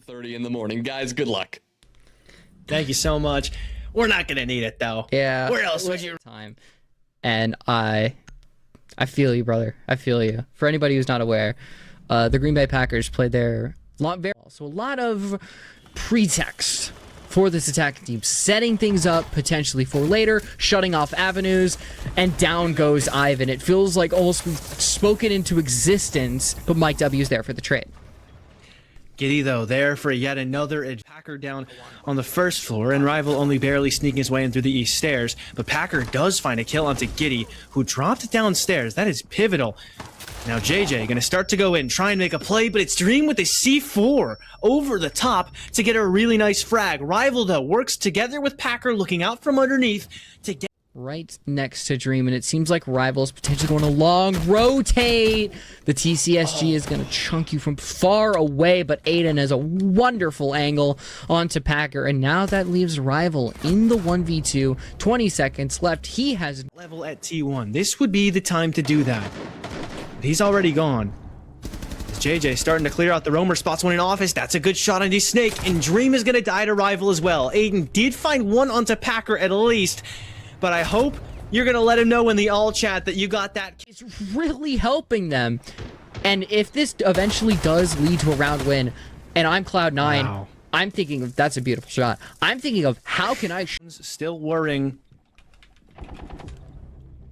1:30 in the morning. Guys, good luck. Thank you so much. We're not gonna need it though. Yeah. Where else would you? Time. And I feel you, brother. I feel you. For anybody who's not aware, the Green Bay Packers played their so a lot of pretext for this attacking team, setting things up potentially for later, shutting off avenues, and down goes Ivan. It feels like almost spoken into existence, but Mike W is there for the trade. Giddy, though, there for yet another Packer down on the first floor, and Rival only barely sneaking his way in through the east stairs, but Packer does find a kill onto Giddy, who dropped downstairs. That is pivotal. Now JJ gonna start to go in, try and make a play, but it's Dream with a C4 over the top to get a really nice frag. Rival, though, works together with Packer, looking out from underneath to get right next to Dream, and it seems like Rival's potentially going to long rotate. The TCSG is going to chunk you from far away, but Aiden has a wonderful angle onto Packer, and now that leaves Rival in the 1v2. 20 seconds left. He has level at T1. This would be the time to do that. But he's already gone. JJ starting to clear out the roamer spots when in office. That's a good shot on his snake, and Dream is going to die to Rival as well. Aiden did find one onto Packer at least, but I hope you're going to let him know in the all chat that you got that. It's really helping them. And if this eventually does lead to a round win, and I'm Cloud9, wow. I'm thinking of, that's a beautiful shot. I'm thinking of how can I... Still worrying.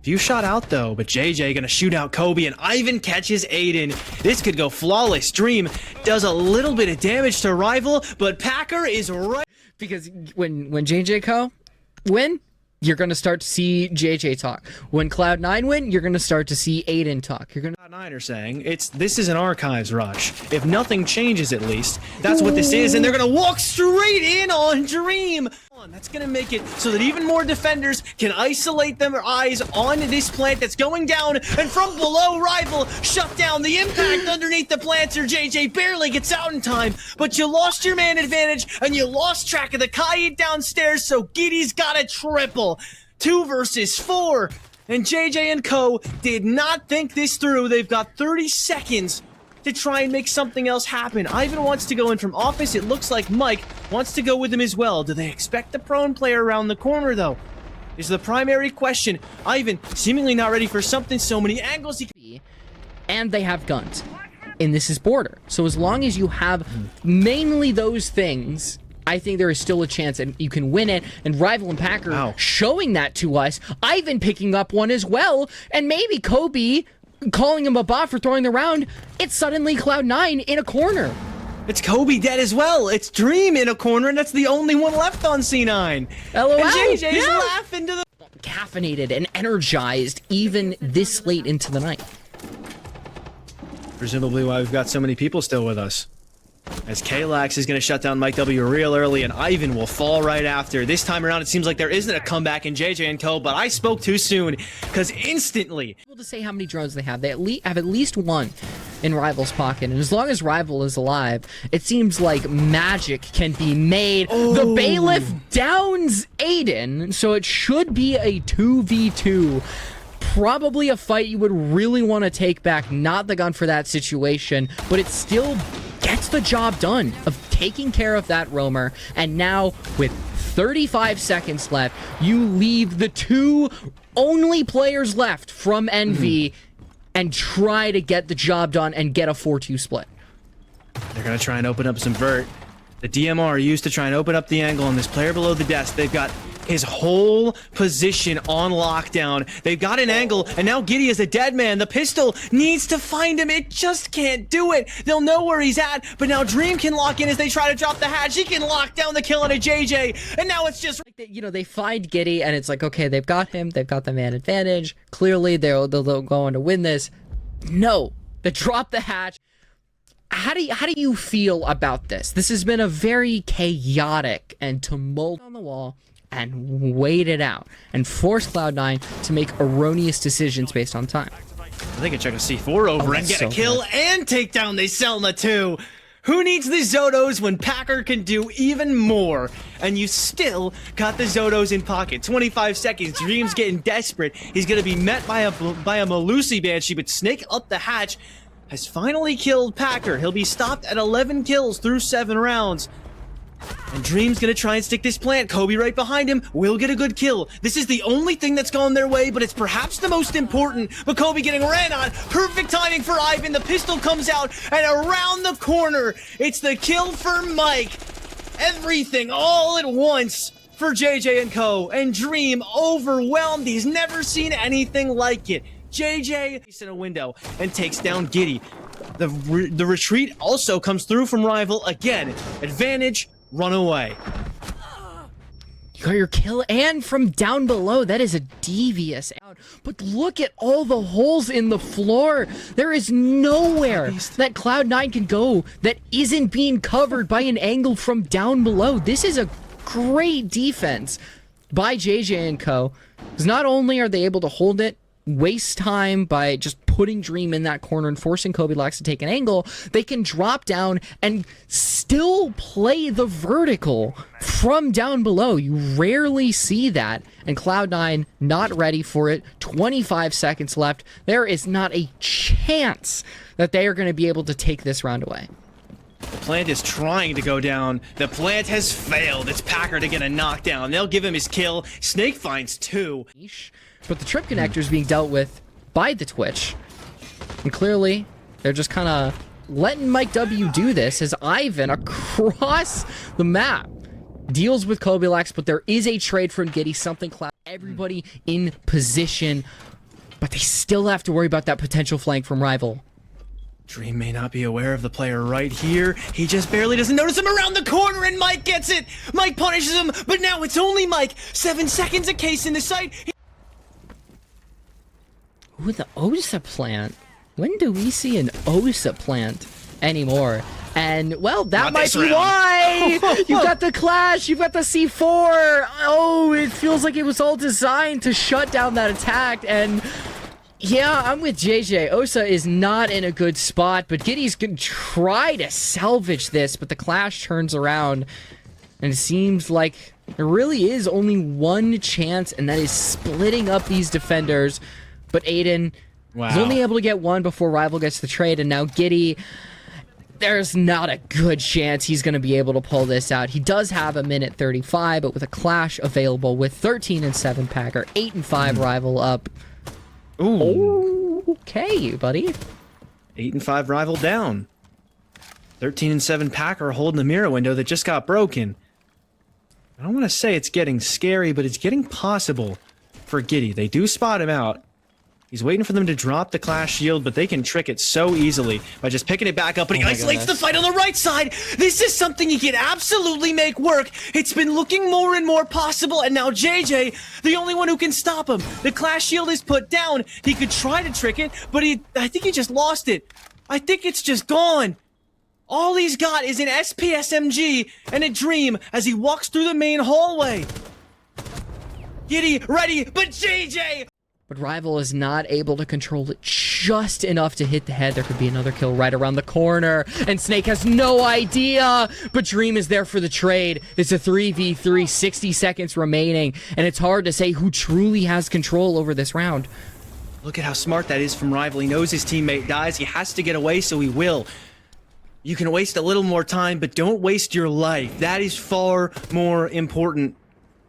Few shot out though, but JJ gonna shoot out Kobe, and Ivan catches Aiden. This could go flawless. Dream does a little bit of damage to Rival, but Packer is right. Because when JJ Co win, you're going to start to see JJ talk. When Cloud9 win, you're going to start to see Aiden talk. You're going to... Cloud9 are saying, this is an archives rush. If nothing changes, at least, that's what this is, and they're going to walk straight in on Dream. That's going to make it so that even more defenders can isolate their eyes on this plant that's going down, and from below, Rival shut down the impact underneath the planter. JJ barely gets out in time, but you lost your man advantage, and you lost track of the Kaid downstairs, so Giddy's got a triple. 2 versus 4, and JJ and Co did not think this through. They've got 30 seconds to try and make something else happen. Ivan wants to go in from office. It looks like Mike wants to go with him as well. Do they expect the prone player around the corner, though? Is the primary question. Ivan seemingly not ready for something. So many angles he can... And they have guns. And this is border. So as long as you have mainly those things, I think there is still a chance that you can win it. And Rival and Packer showing that to us. Ivan picking up one as well. And maybe Kobe calling him a bot for throwing the round. It's suddenly Cloud9 in a corner. It's Kobe dead as well. It's Dream in a corner, and that's the only one left on C9. LOL. And JJ's laughing to the... Caffeinated and energized even this late into the night. Presumably why we've got so many people still with us. As Kalax is going to shut down Mike W real early, and Ivan will fall right after. This time around, it seems like there isn't a comeback in JJ and Co, but I spoke too soon, because instantly... Able to say how many drones they have. They have at least one in Rival's pocket, and as long as Rival is alive, it seems like magic can be made. Oh. The Bailiff downs Aiden, so it should be a 2v2. Probably a fight you would really want to take back. Not the gun for that situation, but it still gets the job done of taking care of that roamer. And now with 35 seconds left, you leave the 2 only players left from Envy and try to get the job done and get a 4-2 split. They're going to try and open up some vert. The DMR used to try and open up the angle on this player below the desk. They've got his whole position on lockdown. They've got an angle, and now Giddy is a dead man. The pistol needs to find him. It just can't do it. They'll know where he's at, but now Dream can lock in as they try to drop the hatch. He can lock down the kill on a JJ, and now it's just... You know, they find Giddy, and it's like, okay, they've got him. They've got the man advantage. Clearly, they'll go on to win this. No, they drop the hatch. How do you feel about this? This has been a very chaotic and tumult on the wall, and wait it out and force Cloud9 to make erroneous decisions based on time. They can check a C4 over and get a kill and take down the Selma too. Who needs the Zotos when Packer can do even more? And you still got the Zotos in pocket. 25 seconds. Dream's getting desperate. He's going to be met by a Malusi Banshee, but Snake up the hatch. has finally killed Packer. He'll be stopped at 11 kills through 7 rounds. And Dream's gonna try and stick this plant. Kobe right behind him will get a good kill. This is the only thing that's gone their way, but it's perhaps the most important. But Kobe getting ran on. Perfect timing for Ivan. The pistol comes out, and around the corner, it's the kill for Mike. Everything all at once for JJ and Co. And Dream overwhelmed. He's never seen anything like it. JJ is in a window and takes down Giddy. The retreat also comes through from Rival again. Advantage. Run away. You got your kill, and from down below, that is a devious out. But look at all the holes in the floor. There is nowhere that Cloud9 can go that isn't being covered by an angle from down below. This is a great defense by JJ and Co. Because not only are they able to hold it, waste time by just putting Dream in that corner and forcing Kobe Lax to take an angle, they can drop down and still play the vertical from down below. You rarely see that, and Cloud9 not ready for it. 25 seconds left. There is not a chance that they are going to be able to take this round away. The plant is trying to go down. The plant has failed. It's Packer to get a knockdown. They'll give him his kill. Snake finds 2. But the trip connector is being dealt with by the Twitch. And clearly, they're just kind of letting Mike W do this as Ivan across the map deals with Kobe Lax, but there is a trade from Giddy, something Cloud. Everybody in position, but they still have to worry about that potential flank from Rival. Dream may not be aware of the player right here. He just barely doesn't notice him around the corner, and Mike gets it. Mike punishes him, but now it's only Mike. 7 seconds a case in the site. Ooh, the OSA plant. When do we see an OSA plant anymore? And, well, that Not might be round. why! You've got the Clash, you've got the C4! Oh, it feels like it was all designed to shut down that attack, and... yeah, I'm with JJ. Osa is not in a good spot, but Giddy's gonna try to salvage this, but the Clash turns around, and it seems like there really is only one chance, and that is splitting up these defenders. But Aiden is only able to get one before Rival gets the trade, and now Giddy, there's not a good chance he's going to be able to pull this out. He does have a minute 35, but with a Clash available with 13 and 7 Packer, 8 and 5 Rival up. Ooh. Okay, buddy. 8 and 5 Rival down. 13 and 7 Packer holding the mirror window that just got broken. I don't want to say it's getting scary, but it's getting possible for Giddy. They do spot him out. He's waiting for them to drop the Clash shield, but they can trick it so easily by just picking it back up, but he isolates the fight on the right side. This is something he can absolutely make work. It's been looking more and more possible, and now JJ, the only one who can stop him. The Clash shield is put down. He could try to trick it, but I think he just lost it. I think it's just gone. All he's got is an SPSMG and a Dream as he walks through the main hallway. Giddy, ready, but JJ! But Rival is not able to control it just enough to hit the head. There could be another kill right around the corner. And Snake has no idea. But Dream is there for the trade. It's a 3v3, 60 seconds remaining. And it's hard to say who truly has control over this round. Look at how smart that is from Rival. He knows his teammate dies. He has to get away, so he will. You can waste a little more time, but don't waste your life. That is far more important.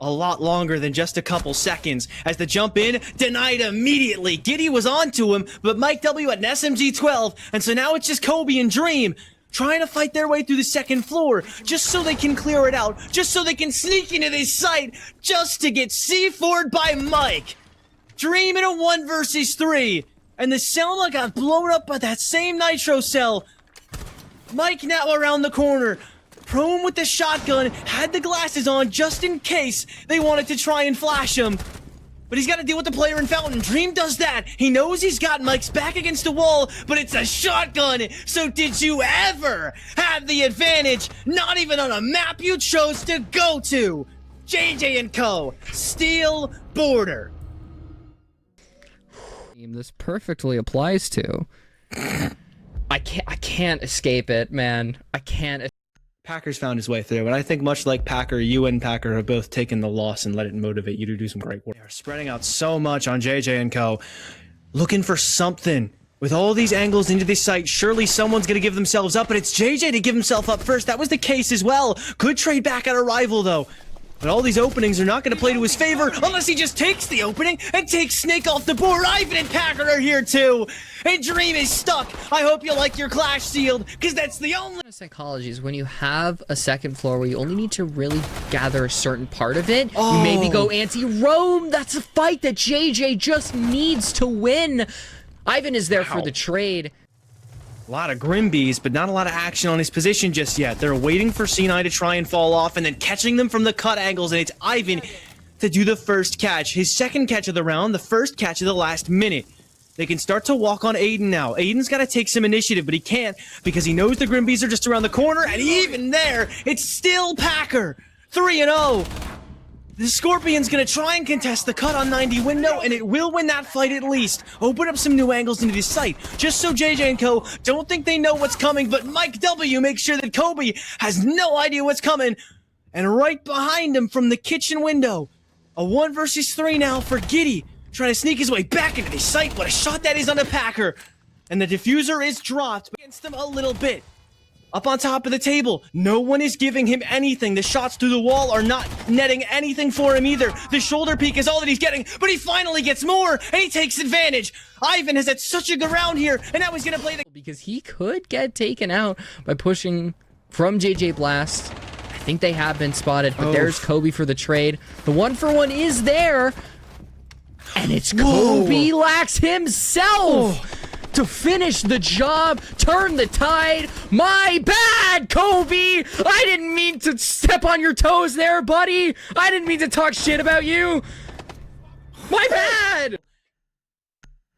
A lot longer than just a couple seconds. As the jump in, denied immediately. Giddy was onto him, but Mike W had an SMG-12, and so now it's just Kobe and Dream trying to fight their way through the second floor, just so they can clear it out, just so they can sneak into this site, just to get C4'd by Mike. Dream in a 1 versus 3, and the Selma got blown up by that same Nitro cell. Mike now around the corner. Prone with the shotgun, had the glasses on just in case they wanted to try and flash him. But he's got to deal with the player in Fountain. Dream does that. He knows he's got Mike's back against the wall, but it's a shotgun. So did you ever have the advantage? Not even on a map you chose to go to. JJ and Co. Steel Border. This perfectly applies to. I can't escape it, man. I can't. Packer's found his way through, and I think much like Packer, you and Packer have both taken the loss and let it motivate you to do some great work. They are spreading out so much on JJ and Co. Looking for something With all these angles into this site, surely someone's going to give themselves up, but it's JJ to give himself up first. That was the case as well. Could trade back at a rival, though. But all these openings are not going to play to his favor unless he just takes the opening and takes Snake off the board. Ivan and Packer are here too. And Dream is stuck. I hope you like your Clash sealed, because that's the only... Psychology is when you have a second floor where you only need to really gather a certain part of it, you maybe go anti-roam. That's a fight that JJ just needs to win. Ivan is there for the trade. A lot of Grimbees, but not a lot of action on his position just yet. They're waiting for C9 to try and fall off and then catching them from the cut angles, and it's Ivan to do the first catch. His second catch of the round, the first catch of the last minute. They can start to walk on Aiden now. Aiden's got to take some initiative, but he can't because he knows the Grimbees are just around the corner, and even there, it's still Packer. 3-0. The Scorpion's gonna try and contest the cut on 90 window, and it will win that fight at least. Open up some new angles into this site, just so JJ and Co. don't think they know what's coming, but Mike W makes sure that Kobe has no idea what's coming. And right behind him from the kitchen window, a 1 versus 3 now for Giddy, trying to sneak his way back into the site. What a shot that is on the Packer. And the diffuser is dropped against him a little bit. Up on top of the table, no one is giving him anything. The shots through the wall are not netting anything for him either. The shoulder peek is all that he's getting, but he finally gets more, and he takes advantage. Ivan has had such a good round here, and now he's gonna play the... Because he could get taken out by pushing from JJ Blast. I think they have been spotted, but there's Kobe for the trade. The 1-for-1 is there, and it's Kobe Lax himself. To finish the job, turn the tide. My bad, Kobe! I didn't mean to step on your toes there, buddy! I didn't mean to talk shit about you! My bad!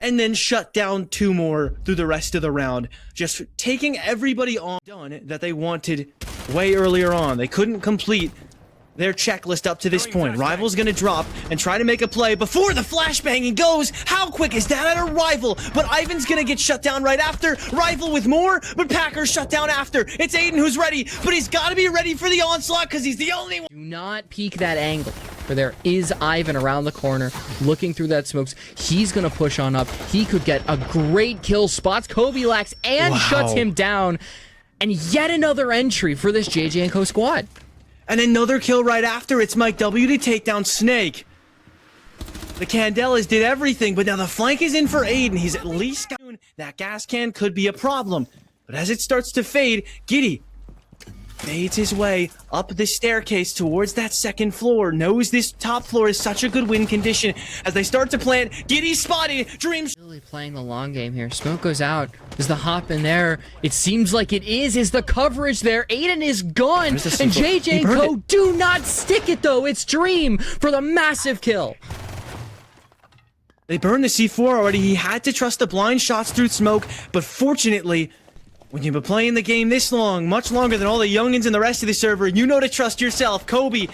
And then shut down 2 more through the rest of the round. Just taking everybody on done that they wanted way earlier on. They couldn't complete their checklist up to this point. Rival's gonna drop and try to make a play before the flashbanging goes. How quick is that at a Rival? But Ivan's gonna get shut down right after. Rival with more, but Packer shut down after. It's Aiden who's ready, but he's gotta be ready for the onslaught because he's the only one. Do not peek that angle, for there is Ivan around the corner looking through that smokes. He's gonna push on up. He could get a great kill. Spots Kobe Lax and shuts him down. And yet another entry for this JJ & Co squad. And another kill right after. It's Mike W to take down Snake. The Candelas did everything, but now the flank is in for Aiden. He's at least got... That gas can could be a problem. But as it starts to fade, Giddy fades his way up the staircase towards that second floor. Knows this top floor is such a good win condition. As they start to plant, Giddy spotted. Dreams... Really playing the long game here. Smoke goes out. Is the hop in there? It seems like it is. Is the coverage there? Aiden is gone. And JJ and Co do not stick it though. It's Dream for the massive kill. They burned the C4 already. He had to trust the blind shots through smoke, but fortunately, when you've been playing the game this long, much longer than all the youngins and the rest of the server, you know to trust yourself. Kobe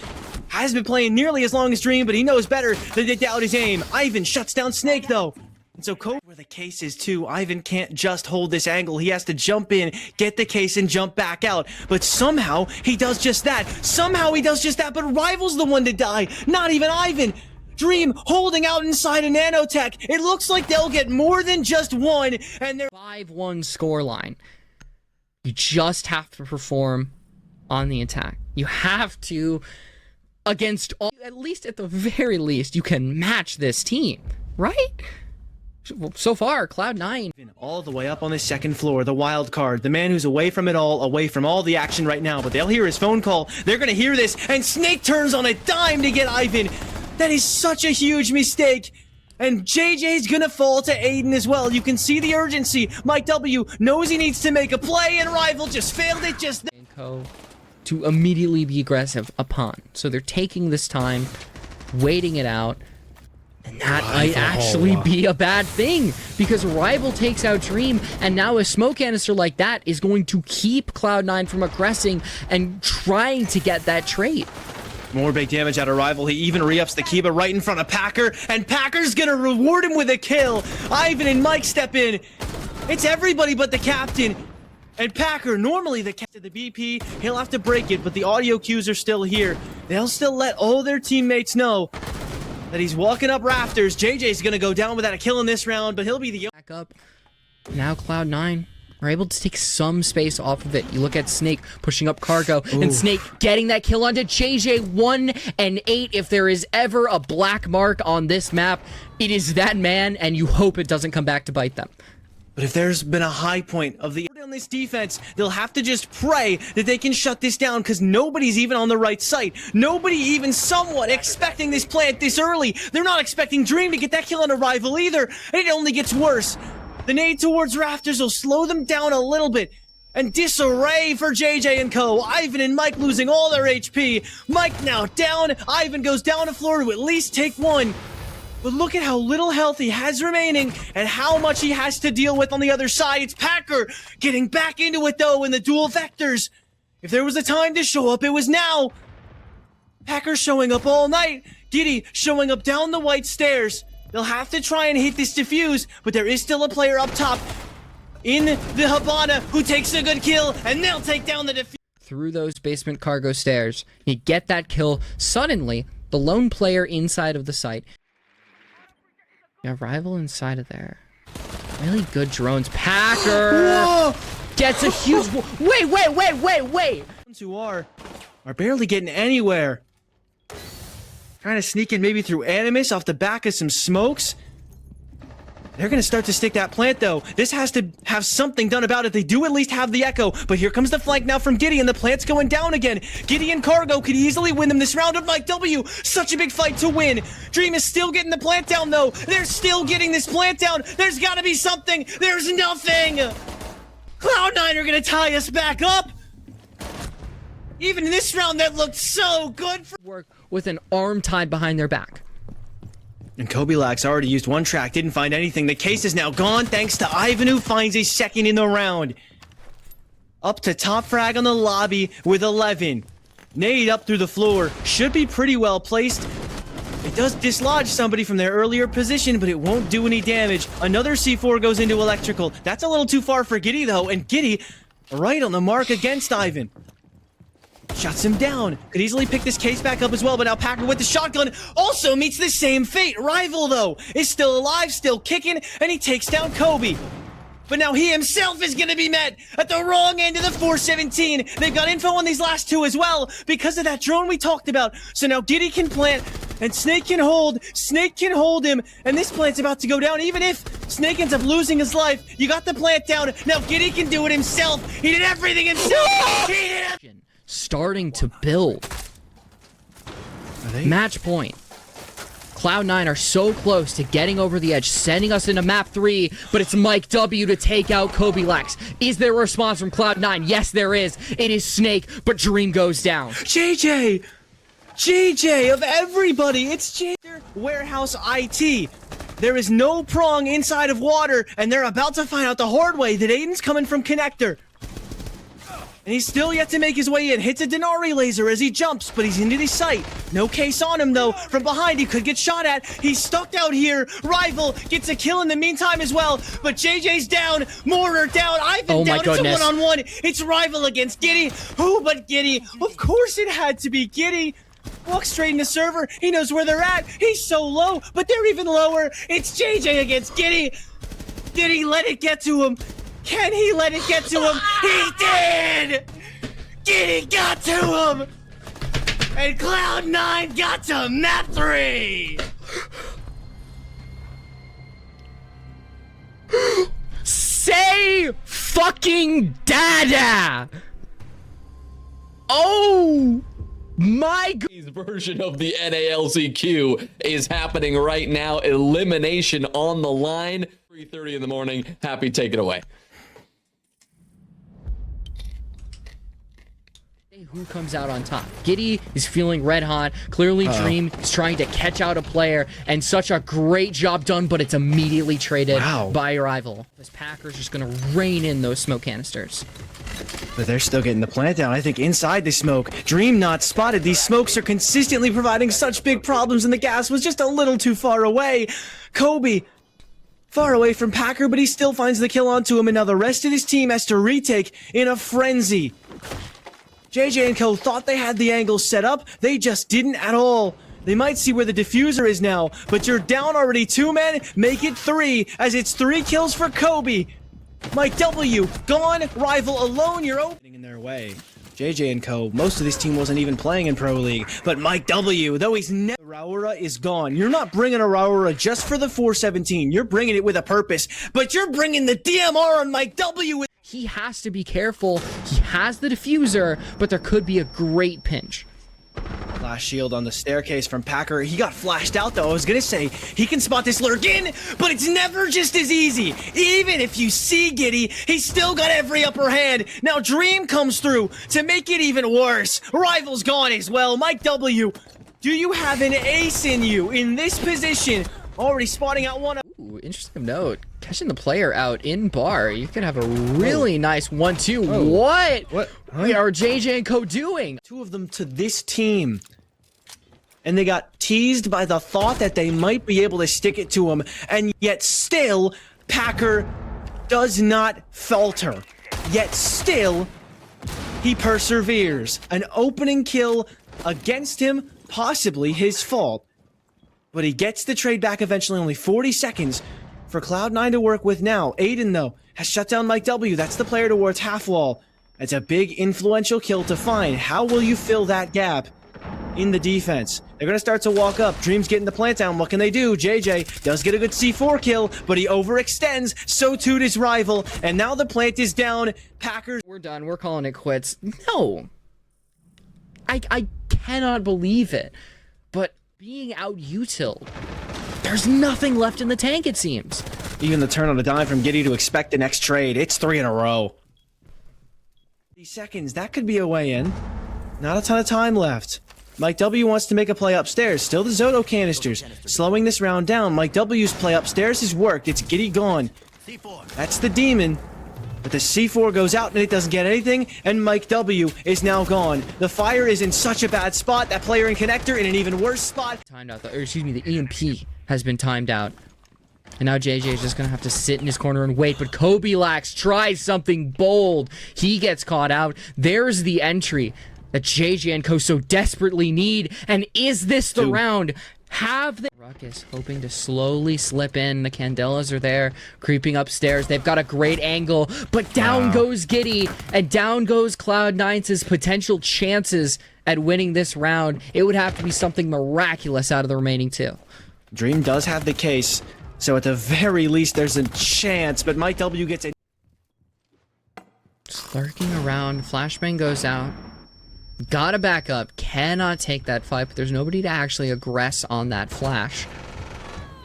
has been playing nearly as long as Dream, but he knows better than to doubt his aim. Ivan shuts down Snake though. And so Kobe, where the case is too, Ivan can't just hold this angle. He has to jump in, get the case, and jump back out. But somehow, he does just that. But Rival's the one to die, not even Ivan. Dream holding out inside a nanotech. It looks like they'll get more than just one, and they're 5-1 scoreline. You just have to perform on the attack. You have to, against all, at least at the very least, you can match this team, right? So far, Cloud9 all the way up on the second floor, the wild card, the man who's away from it all, away from all the action right now, but they'll hear his phone call. They're gonna hear this, and Snake turns on a dime to get Ivan. That is such a huge mistake. And JJ's gonna fall to Aiden as well. You can see the urgency. Mike W knows he needs to make a play, and Rival just failed it just then. To immediately be aggressive upon. So they're taking this time, waiting it out, and that might actually be a bad thing, because Rival takes out Dream, and now a smoke canister like that is going to keep Cloud9 from aggressing and trying to get that trade. More big damage out of Rival. He even re-ups the Kiba right in front of Packer, and Packer's gonna reward him with a kill. Ivan and Mike step in. It's everybody but the captain. And Packer, normally the captain of the BP, he'll have to break it, but the audio cues are still here. They'll still let all their teammates know that he's walking up rafters. JJ's gonna go down without a kill in this round, but he'll be the... Back up. Now Cloud9 are able to take some space off of it. You look at Snake pushing up Cargo, and Snake getting that kill onto JJ. 1 and 8. If there is ever a black mark on this map, it is that man, and you hope it doesn't come back to bite them. But if there's been a high point of the on this defense, they'll have to just pray that they can shut this down, because nobody's even on the right site. Nobody even somewhat expecting this plant this early. They're not expecting Dream to get that kill on a rival either, and it only gets worse. The nade towards Rafters will slow them down a little bit. And disarray for JJ and co. Ivan and Mike losing all their HP. Mike now down. Ivan goes down to floor to at least take one. But look at how little health he has remaining and how much he has to deal with on the other side. It's Packer getting back into it, though, in the dual vectors. If there was a time to show up, it was now. Packer showing up all night. Giddy showing up down the white stairs. They'll have to try and hit this defuse, but there is still a player up top in the Habana who takes a good kill, and they'll take down the defuse. Through those basement cargo stairs, you get that kill. Suddenly, the lone player inside of the site. Yeah, rival inside of there. Really good drones. Packer Whoa! gets a huge... Wait! Who are barely getting anywhere. Trying to sneak in maybe through Animus off the back of some smokes. They're going to start to stick that plant, though. This has to have something done about it. They do at least have the Echo, but here comes the flank now from Giddy, and the plant's going down again. Giddy and Cargo could easily win them this round of Mike W. Such a big fight to win. Dream is still getting the plant down, though. They're still getting this plant down. There's got to be something. There's nothing. Cloud9 are going to tie us back up. Even in this round, that looked so good for work with an arm tied behind their back. And Kobilax already used one track, didn't find anything. The case is now gone thanks to Ivan, who finds a second in the round. Up to top frag on the lobby with 11. Nade up through the floor. Should be pretty well placed. It does dislodge somebody from their earlier position, but it won't do any damage. Another C4 goes into electrical. That's a little too far for Giddy, though, and Giddy right on the mark against Ivan. Shuts him down. Could easily pick this case back up as well, but now Packer with the shotgun also meets the same fate. Rival, though, is still alive, still kicking, and he takes down Kobe. But now he himself is going to be met at the wrong end of the 417. They've got info on these last two as well because of that drone we talked about. So now Giddy can plant, and Snake can hold. Snake can hold him, and this plant's about to go down. Even if Snake ends up losing his life, you got the plant down. Now Giddy can do it himself. He did everything himself. He did starting to build. Match point. Cloud9 are so close to getting over the edge, sending us into map 3, but it's Mike W to take out Kobilax. Is there a response from Cloud9? Yes, there is. It is Snake, but Dream goes down. JJ of everybody, it's JJ. Warehouse IT. There is no prong inside of water, and they're about to find out the hard way that Aiden's coming from connector. And he's still yet to make his way in. Hits a Denari laser as he jumps, but he's into the sight. No case on him, though. From behind, he could get shot at. He's stuck out here. Rival gets a kill in the meantime as well. But JJ's down. Mortar down. Ivan down. It's a one-on-one. It's Rival against Giddy. Who but Giddy? Of course it had to be Giddy. Walks straight into server. He knows where they're at. He's so low, but they're even lower. It's JJ against Giddy. Did he let it get to him? Can he let it get to him? He did! Giddy got to him! And Cloud9 got to map 3! Say fucking dada! Oh my god! His version of the NALCQ is happening right now. Elimination on the line. 3:30 in the morning. Happy, take it away. Who comes out on top? Giddy is feeling red hot. Clearly Dream is trying to catch out a player, and such a great job done, but it's immediately traded by Rival. This Packer's just gonna rain in those smoke canisters. But they're still getting the plant down. I think inside the smoke. Dream not spotted. These smokes are consistently providing such big problems, and the gas was just a little too far away. Kobe far away from Packer, but he still finds the kill onto him, and now the rest of his team has to retake in a frenzy. JJ and co thought they had the angle set up. They just didn't at all. They might see where the diffuser is now, but you're down already 2 men. Make it 3, as it's 3 kills for Kobe. Mike W, gone. Rival alone, you're opening in their way. JJ and Co, most of this team wasn't even playing in Pro League, but Mike W, though he's never, Raura is gone. You're not bringing a Raura just for the 417. You're bringing it with a purpose, but you're bringing the DMR on Mike W. He has to be careful. He has the diffuser, but there could be a great pinch. Flash shield on the staircase from Packer. He got flashed out though. I was gonna say he can spot this lurk in, but it's never just as easy. Even if you see Giddy, he's still got every upper hand. Now Dream comes through to make it even worse. Rival's gone as well. Mike W, do you have an ace in you in this position? Already spotting out one. Ooh, interesting note. Catching the player out in bar, you could have a really nice 1-2. What? What? Huh? What are JJ and Co doing? Two of them to this team. And they got teased by the thought that they might be able to stick it to him, and yet still, Packer does not falter. Yet still, he perseveres. An opening kill against him, possibly his fault. But he gets the trade back eventually, only 40 seconds for Cloud9 to work with now. Aiden, though, has shut down Mike W. That's the player towards half wall. It's a big influential kill to find. How will you fill that gap in the defense? They're going to start to walk up. Dream's getting the plant down. What can they do? JJ does get a good C4 kill, but he overextends. So too does Rival. And now the plant is down. Packers. We're done. We're calling it quits. No. I cannot believe it. But being out-utiled, there's nothing left in the tank, it seems. Even the turn on a dime from Giddy to expect the next trade. It's 3 in a row. 30 seconds. That could be a way in. Not a ton of time left. Mike W wants to make a play upstairs. Still the Zoto canisters. Slowing this round down. Mike W's play upstairs has worked. It's Giddy gone. That's the demon. But the C4 goes out and it doesn't get anything. And Mike W is now gone. The fire is in such a bad spot. That player in connector in an even worse spot. Timed out. The EMP has been timed out. And now JJ is just going to have to sit in his corner and wait. But Kobe Lax tries something bold. He gets caught out. There's the entry that JJ and Co so desperately need. And is this the round? Have the Ruckus hoping to slowly slip in. The Candelas are there, creeping upstairs. They've got a great angle, but down goes Giddy, and down goes Cloud9's potential chances at winning this round. It would have to be something miraculous out of the remaining two. Dream does have the case, so at the very least there's a chance, but Mike W gets a... Just lurking around, flashbang goes out. Gotta back up, cannot take that fight, but there's nobody to actually aggress on that flash.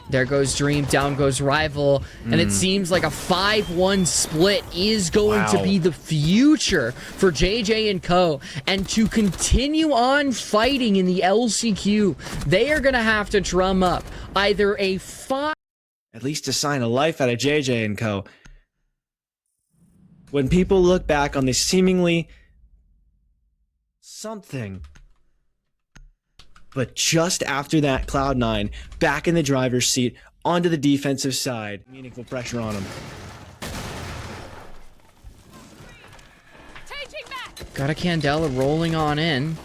There goes Dream, down goes Rival, and it seems like a 5-1 split is going to be the future for JJ and Co. And to continue on fighting in the LCQ, they are gonna have to drum up either a 5... At least a sign of life out of JJ and Co. When people look back on this seemingly... something. But just after that, Cloud9 back in the driver's seat, onto the defensive side. Meaningful pressure on him. Got a Candela rolling on in.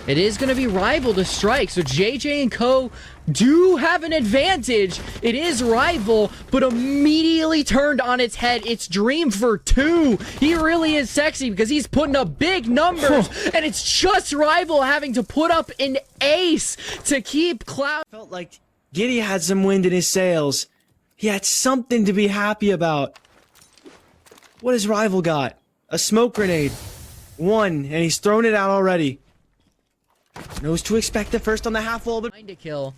It is going to be Rival to strike, so JJ and Co do have an advantage. It is Rival, but immediately turned on its head. It's Dream for 2. He really is sexy because he's putting up big numbers, and it's just Rival having to put up an ace to keep Cloud. Felt like Giddy had some wind in his sails. He had something to be happy about. What has Rival got? A smoke grenade. 1, and he's thrown it out already. Knows to expect the first on the half wall, but... Trying to kill.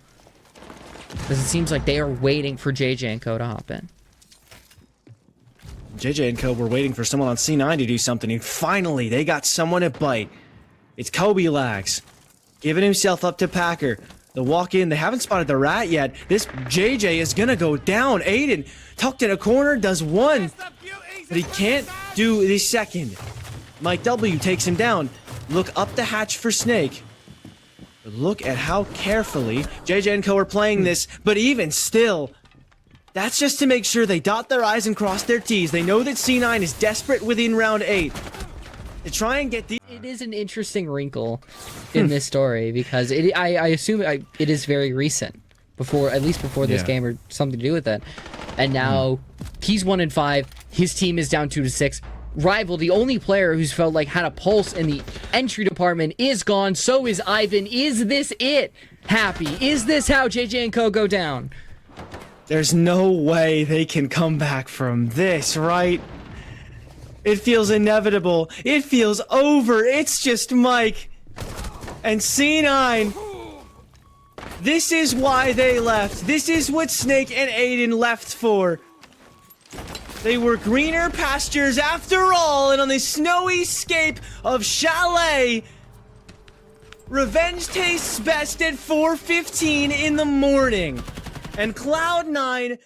Because it seems like they are waiting for JJ and Co to hop in. JJ and Co were waiting for someone on C9 to do something, and finally they got someone at bite. It's Kobe Lags, giving himself up to Packer. The walk in, they haven't spotted the rat yet. This JJ is gonna go down. Aiden, tucked in a corner, does 1, but he can't do the second. Mike W takes him down. Look up the hatch for Snake. But look at how carefully JJ and Co are playing this, but even still, that's just to make sure they dot their I's and cross their T's. They know that C9 is desperate within round 8 to try and get the... It is an interesting wrinkle in this story because I assume it is very recent, at least before this game or something to do with that. And now he's 1-5. His team is down 2-6. Rival, the only player who's felt like had a pulse in the entry department, is gone. So is Ivan. Is this it? Happy. Is this how JJ and Co go down? There's no way they can come back from this, right? It feels inevitable. It feels over. It's just Mike and C9. This is why they left. This is what Snake and Aiden left for. They were greener pastures after all, and on the snowy scape of Chalet, revenge tastes best at 4:15 in the morning. And Cloud9